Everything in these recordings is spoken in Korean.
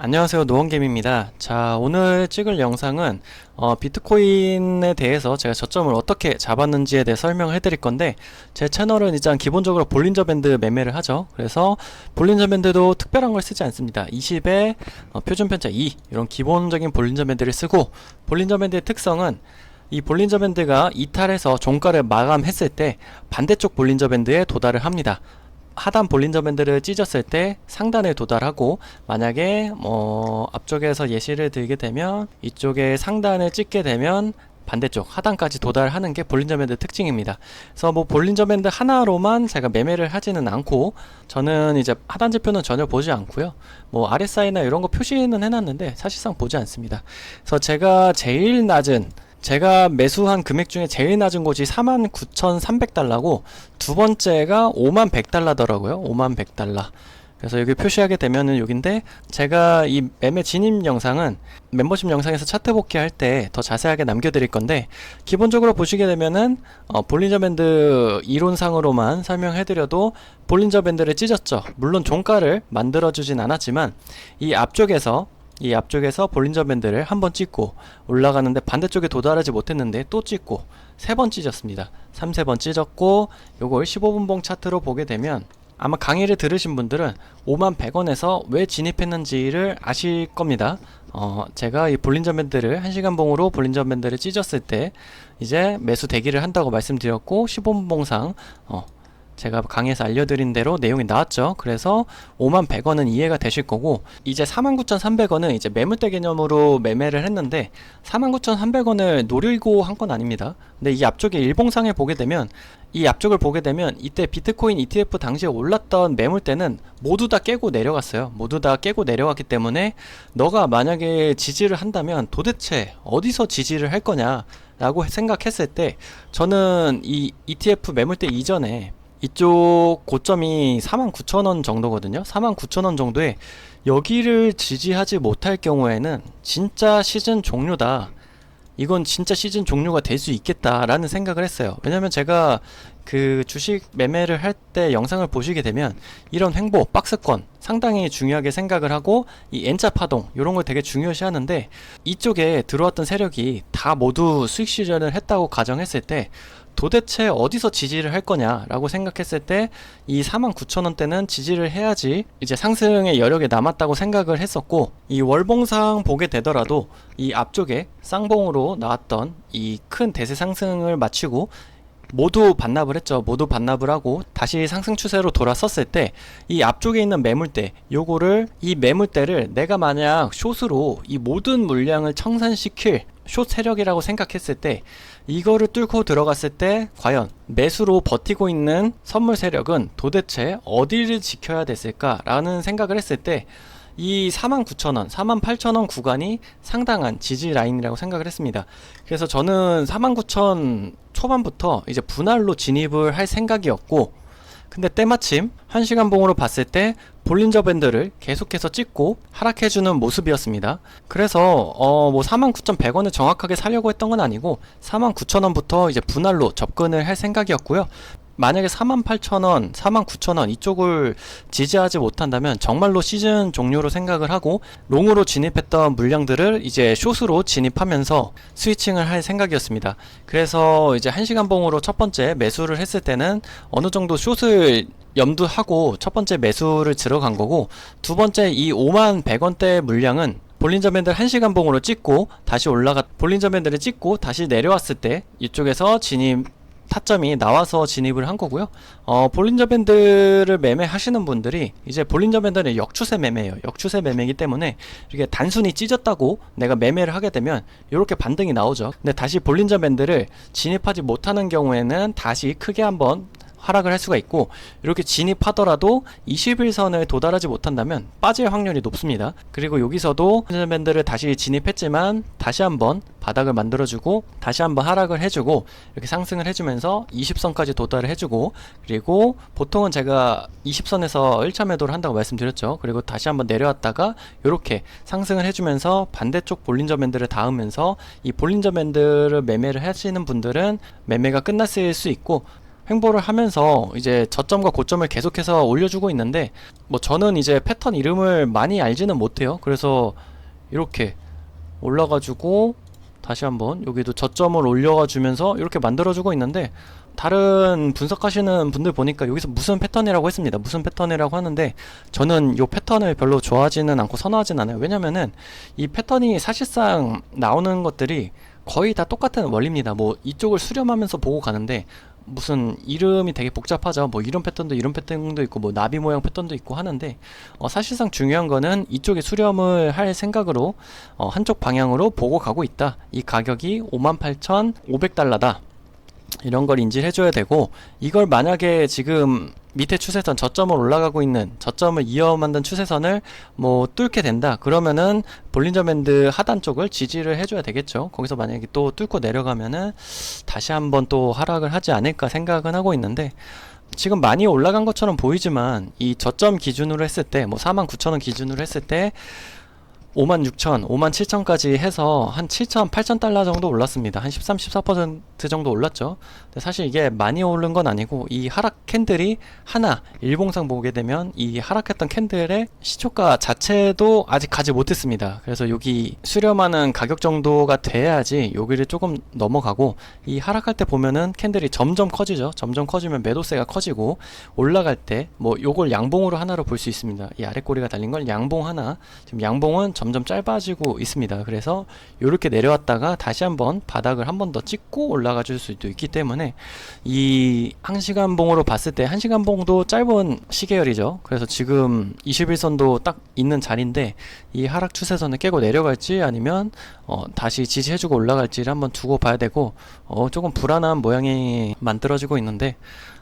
안녕하세요, 노원겜입니다. 자, 오늘 찍을 영상은 비트코인에 대해서 제가 저점을 어떻게 잡았는지에 대해 설명을 해드릴 건데, 제 채널은 일단 기본적으로 볼린저 밴드 매매를 하죠. 그래서 볼린저 밴드도 특별한 걸 쓰지 않습니다. 20에 표준 편차 2 이런 기본적인 볼린저 밴드를 쓰고, 볼린저 밴드의 특성은 이 볼린저 밴드가 이탈해서 종가를 마감했을 때 반대쪽 볼린저 밴드에 도달을 합니다. 하단 볼린저 밴드를 찢었을 때 상단에 도달하고, 만약에 앞쪽에서 예시를 들게 되면 이쪽에 상단을 찢게 되면 반대쪽 하단까지 도달하는 게 볼린저 밴드 특징입니다. 그래서 볼린저 밴드 하나로만 제가 매매를 하지는 않고, 저는 이제 하단 지표는 전혀 보지 않고요. RSI나 이런 거 표시는 해놨는데 사실상 보지 않습니다. 그래서 제가 매수한 금액 중에 제일 낮은 곳이 49,300달러고 두 번째가 51,100달러더라고요. 51,100달러. 그래서 여기 표시하게 되면은 여긴데, 제가 이 매매 진입 영상은 멤버십 영상에서 차트 복귀할 때 더 자세하게 남겨드릴 건데, 기본적으로 보시게 되면은 볼린저 밴드 이론상으로만 설명해드려도 볼린저 밴드를 찢었죠. 물론 종가를 만들어주진 않았지만 이 앞쪽에서 볼린저 밴드를 한번 찢고 올라가는데 반대쪽에 도달하지 못했는데 또 찢고 세 번 찢었습니다. 3~4번 찢었고, 요걸 15분봉 차트로 보게 되면 아마 강의를 들으신 분들은 51,100원에서 왜 진입했는지를 아실 겁니다. 제가 이 볼린저 밴드를 1시간 봉으로 볼린저 밴드를 찢었을 때 이제 매수 대기를 한다고 말씀드렸고, 15분봉상 제가 강의에서 알려드린 대로 내용이 나왔죠. 그래서 51,100원은 이해가 되실 거고, 이제 49,300원은 이제 매물대 개념으로 매매를 했는데 49,300원을 노리고 한 건 아닙니다. 근데 이 앞쪽에 일봉상에 보게 되면, 이때 비트코인 ETF 당시에 올랐던 매물대는 모두 다 깨고 내려갔어요. 모두 다 깨고 내려갔기 때문에 너가 만약에 지지를 한다면 도대체 어디서 지지를 할 거냐 라고 생각했을 때, 저는 이 ETF 매물대 이전에 이쪽 고점이 49,000원 정도거든요. 49,000원 정도에 여기를 지지하지 못할 경우에는 진짜 시즌 종료다, 이건 진짜 시즌 종료가 될 수 있겠다라는 생각을 했어요. 왜냐면 제가 그 주식 매매를 할 때 영상을 보시게 되면 이런 횡보, 박스권 상당히 중요하게 생각을 하고, 이 N자 파동 이런 걸 되게 중요시 하는데, 이쪽에 들어왔던 세력이 다 모두 수익 실현을 했다고 가정했을 때 도대체 어디서 지지를 할 거냐라고 생각했을 때 이 49,000원대는 지지를 해야지 이제 상승의 여력이 남았다고 생각을 했었고, 이 월봉상 보게 되더라도 이 앞쪽에 쌍봉으로 나왔던 이 큰 대세 상승을 마치고 모두 반납을 했죠. 모두 반납을 하고 다시 상승 추세로 돌아섰을 때 이 앞쪽에 있는 매물대, 이 매물대를 내가 만약 숏으로 이 모든 물량을 청산시킬 숏 세력이라고 생각했을 때, 이거를 뚫고 들어갔을 때 과연 매수로 버티고 있는 선물 세력은 도대체 어디를 지켜야 됐을까 라는 생각을 했을 때, 이 49,000원, 48,000원 구간이 상당한 지지 라인이라고 생각을 했습니다. 그래서 저는 49,000 초반부터 이제 분할로 진입을 할 생각이었고, 근데 때마침 1시간 봉으로 봤을 때 볼린저 밴드를 계속해서 찍고 하락해주는 모습이었습니다. 그래서 49,100원을 정확하게 사려고 했던 건 아니고 49,000원부터 이제 분할로 접근을 할 생각이었고요. 만약에 48,000원, 49,000원 이쪽을 지지하지 못한다면 정말로 시즌 종료로 생각을 하고, 롱으로 진입했던 물량들을 이제 숏으로 진입하면서 스위칭을 할 생각이었습니다. 그래서 이제 1시간 봉으로 첫 번째 매수를 했을 때는 어느 정도 숏을 염두하고 첫 번째 매수를 들어간 거고, 두 번째 이 51,100원대 물량은 볼린저 밴드를 1시간 봉으로 찍고 볼린저 밴드를 찍고 다시 내려왔을 때 이쪽에서 타점이 나와서 진입을 한 거고요. 볼린저 밴드를 매매하시는 분들이 이제 볼린저 밴드는 역추세 매매예요. 역추세 매매이기 때문에 이게 단순히 찢었다고 내가 매매를 하게 되면 이렇게 반등이 나오죠. 근데 다시 볼린저 밴드를 진입하지 못하는 경우에는 다시 크게 한번 하락을 할 수가 있고, 이렇게 진입하더라도 21선을 도달하지 못한다면 빠질 확률이 높습니다. 그리고 여기서도 밴드를 다시 진입했지만 다시 한번 바닥을 만들어주고 다시 한번 하락을 해주고 이렇게 상승을 해주면서 20선까지 도달을 해주고, 그리고 보통은 제가 20선에서 1차 매도를 한다고 말씀드렸죠. 그리고 다시 한번 내려왔다가 이렇게 상승을 해주면서 반대쪽 볼린저 밴드를 닿으면서, 이 볼린저 밴드를 매매를 하시는 분들은 매매가 끝났을 수 있고, 횡보를 하면서 이제 저점과 고점을 계속해서 올려주고 있는데, 뭐 저는 이제 패턴 이름을 많이 알지는 못해요. 그래서 이렇게 올라가지고 다시 한번 여기도 저점을 올려가 주면서 이렇게 만들어주고 있는데, 다른 분석하시는 분들 보니까 여기서 무슨 패턴이라고 했습니다. 무슨 패턴이라고 하는데, 저는 이 패턴을 별로 좋아하지는 않고 선호하진 않아요. 왜냐면은 이 패턴이 사실상 나오는 것들이 거의 다 똑같은 원리입니다. 뭐 이쪽을 수렴하면서 보고 가는데, 무슨 이름이 되게 복잡하죠. 뭐 이런 패턴도 이런 패턴도 있고, 뭐 나비 모양 패턴도 있고 하는데, 사실상 중요한 거는 이쪽에 수렴을 할 생각으로 한쪽 방향으로 보고 가고 있다. 이 가격이 58,500달러다. 이런 걸 인지를 해줘야 되고, 이걸 만약에 지금 밑에 추세선 저점을 올라가고 있는 저점을 이어 만든 추세선을 뭐 뚫게 된다 그러면은 볼린저 밴드 하단 쪽을 지지를 해줘야 되겠죠. 거기서 만약에 또 뚫고 내려가면은 다시 한번 또 하락을 하지 않을까 생각은 하고 있는데, 지금 많이 올라간 것처럼 보이지만 이 저점 기준으로 했을 때, 뭐 49,000원 기준으로 했을 때 56,000, 57,000까지 해서 한 7,000, 8,000달러 정도 올랐습니다. 한 13, 14% 정도 올랐죠. 근데 사실 이게 많이 오른 건 아니고, 이 하락 캔들이 하나, 일봉상 보게 되면 이 하락했던 캔들의 시초가 자체도 아직 가지 못했습니다. 그래서 여기 수렴하는 가격 정도가 돼야지 여기를 조금 넘어가고, 이 하락할 때 보면은 캔들이 점점 커지죠. 점점 커지면 매도세가 커지고, 올라갈 때 뭐 요걸 양봉으로 하나로 볼 수 있습니다. 이 아래 꼬리가 달린 걸 양봉 하나, 지금 양봉은 점점 짧아지고 있습니다. 그래서 이렇게 내려왔다가 다시 한번 바닥을 한 번 더 찍고 올라가 줄 수도 있기 때문에, 이 1시간 봉으로 봤을 때 1시간 봉도 짧은 시계열이죠. 그래서 지금 21선도 딱 있는 자리인데, 이 하락 추세선을 깨고 내려갈지 아니면 다시 지지해주고 올라갈지를 한번 두고 봐야 되고, 조금 불안한 모양이 만들어지고 있는데,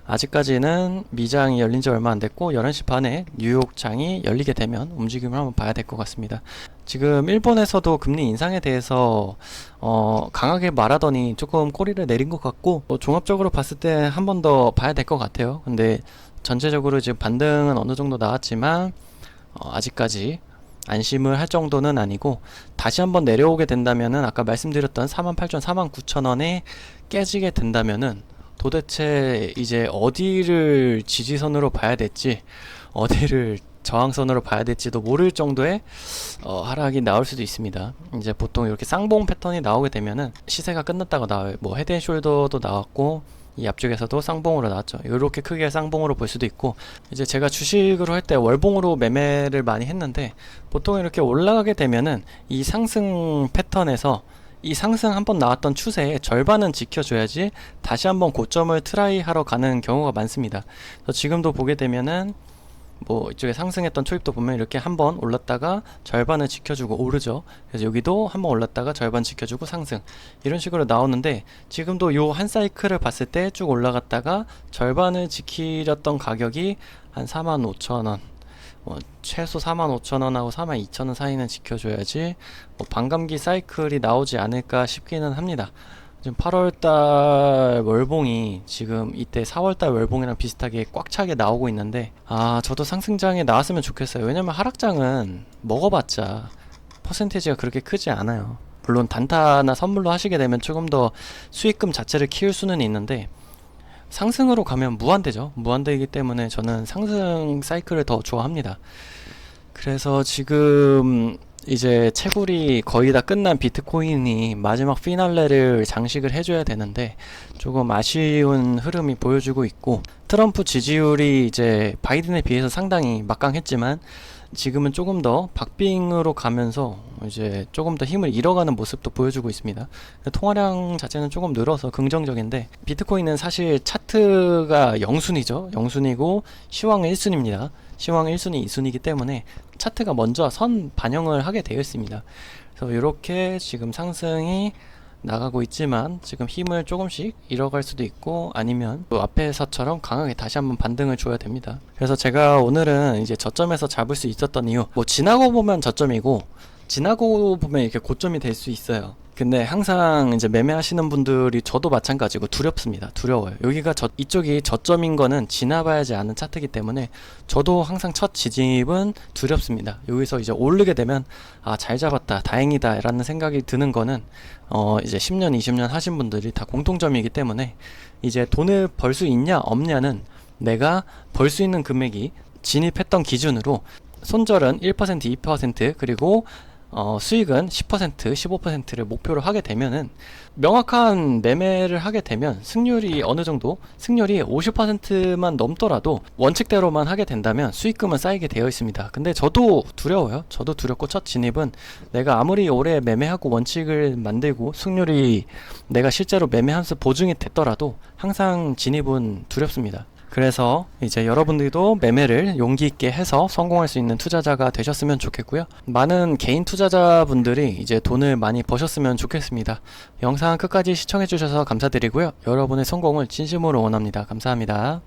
아직까지는 미장이 열린 지 얼마 안 됐고 11시 반에 뉴욕장이 열리게 되면 움직임을 한번 봐야 될 것 같습니다. 지금 일본에서도 금리 인상에 대해서 강하게 말하더니 조금 꼬리를 내린 것 같고, 종합적으로 봤을 때 한 번 더 봐야 될 것 같아요. 근데 전체적으로 지금 반등은 어느 정도 나왔지만 아직까지 안심을 할 정도는 아니고, 다시 한번 내려오게 된다면은 아까 말씀드렸던 48,000, 49,000원에 깨지게 된다면은 도대체 이제 어디를 지지선으로 봐야 될지, 어디를 저항선으로 봐야 될지도 모를 정도의 하락이 나올 수도 있습니다. 이제 보통 이렇게 쌍봉 패턴이 나오게 되면은 시세가 끝났다고 나와요. 뭐 헤드앤숄더도 나왔고, 이 앞쪽에서도 쌍봉으로 나왔죠. 이렇게 크게 쌍봉으로 볼 수도 있고, 이제 제가 주식으로 할 때 월봉으로 매매를 많이 했는데, 보통 이렇게 올라가게 되면은 이 상승 패턴에서 이 상승 한번 나왔던 추세의 절반은 지켜줘야지 다시 한번 고점을 트라이 하러 가는 경우가 많습니다. 그래서 지금도 보게 되면은 뭐 이쪽에 상승했던 초입도 보면 이렇게 한번 올랐다가 절반을 지켜주고 오르죠. 그래서 여기도 한번 올랐다가 절반 지켜주고 상승, 이런 식으로 나오는데, 지금도 요 한 사이클을 봤을 때 쭉 올라갔다가 절반을 지키렸던 가격이 한 45,000원, 최소 45,000원하고 42,000원 사이는 지켜줘야지 반감기 사이클이 나오지 않을까 싶기는 합니다. 지금 8월달 월봉이 지금 이때 4월달 월봉이랑 비슷하게 꽉 차게 나오고 있는데, 저도 상승장에 나왔으면 좋겠어요. 왜냐면 하락장은 먹어봤자 퍼센테이지가 그렇게 크지 않아요. 물론 단타나 선물로 하시게 되면 조금 더 수익금 자체를 키울 수는 있는데, 상승으로 가면 무한대죠. 무한대이기 때문에 저는 상승 사이클을 더 좋아합니다. 그래서 지금 이제 채굴이 거의 다 끝난 비트코인이 마지막 피날레를 장식을 해줘야 되는데, 조금 아쉬운 흐름이 보여주고 있고, 트럼프 지지율이 이제 바이든에 비해서 상당히 막강했지만 지금은 조금 더 박빙으로 가면서 이제 조금 더 힘을 잃어가는 모습도 보여주고 있습니다. 통화량 자체는 조금 늘어서 긍정적인데, 비트코인은 사실 차트가 0순위죠. 0순위고 시황 1순위입니다. 시황 1순위, 2순위이기 때문에 차트가 먼저 선 반영을 하게 되어 있습니다. 그래서 이렇게 지금 상승이 나가고 있지만 지금 힘을 조금씩 잃어갈 수도 있고, 아니면 또 앞에서처럼 강하게 다시 한번 반등을 줘야 됩니다. 그래서 제가 오늘은 이제 저점에서 잡을 수 있었던 이유, 뭐 지나고 보면 저점이고 지나고 보면 이렇게 고점이 될 수 있어요. 근데 항상 이제 매매하시는 분들이 저도 마찬가지고 두렵습니다. 두려워요. 여기가 이쪽이 저점인 거는 지나봐야지 아는 차트이기 때문에 저도 항상 첫 진입은 두렵습니다. 여기서 이제 오르게 되면 아, 잘 잡았다, 다행이다 라는 생각이 드는 거는 이제 10년, 20년 하신 분들이 다 공통점이기 때문에 이제 돈을 벌 수 있냐 없냐는 내가 벌 수 있는 금액이 진입했던 기준으로 손절은 1%, 2% 그리고 수익은 10%, 15%를 목표로 하게 되면은 명확한 매매를 하게 되면 승률이 어느 정도 승률이 50%만 넘더라도 원칙대로만 하게 된다면 수익금은 쌓이게 되어 있습니다. 근데 저도 두려워요. 저도 두렵고 첫 진입은 내가 아무리 오래 매매하고 원칙을 만들고 승률이 내가 실제로 매매하면서 보증이 됐더라도 항상 진입은 두렵습니다. 그래서 이제 여러분들도 매매를 용기 있게 해서 성공할 수 있는 투자자가 되셨으면 좋겠고요. 많은 개인 투자자분들이 이제 돈을 많이 버셨으면 좋겠습니다. 영상 끝까지 시청해 주셔서 감사드리고요. 여러분의 성공을 진심으로 원합니다. 감사합니다.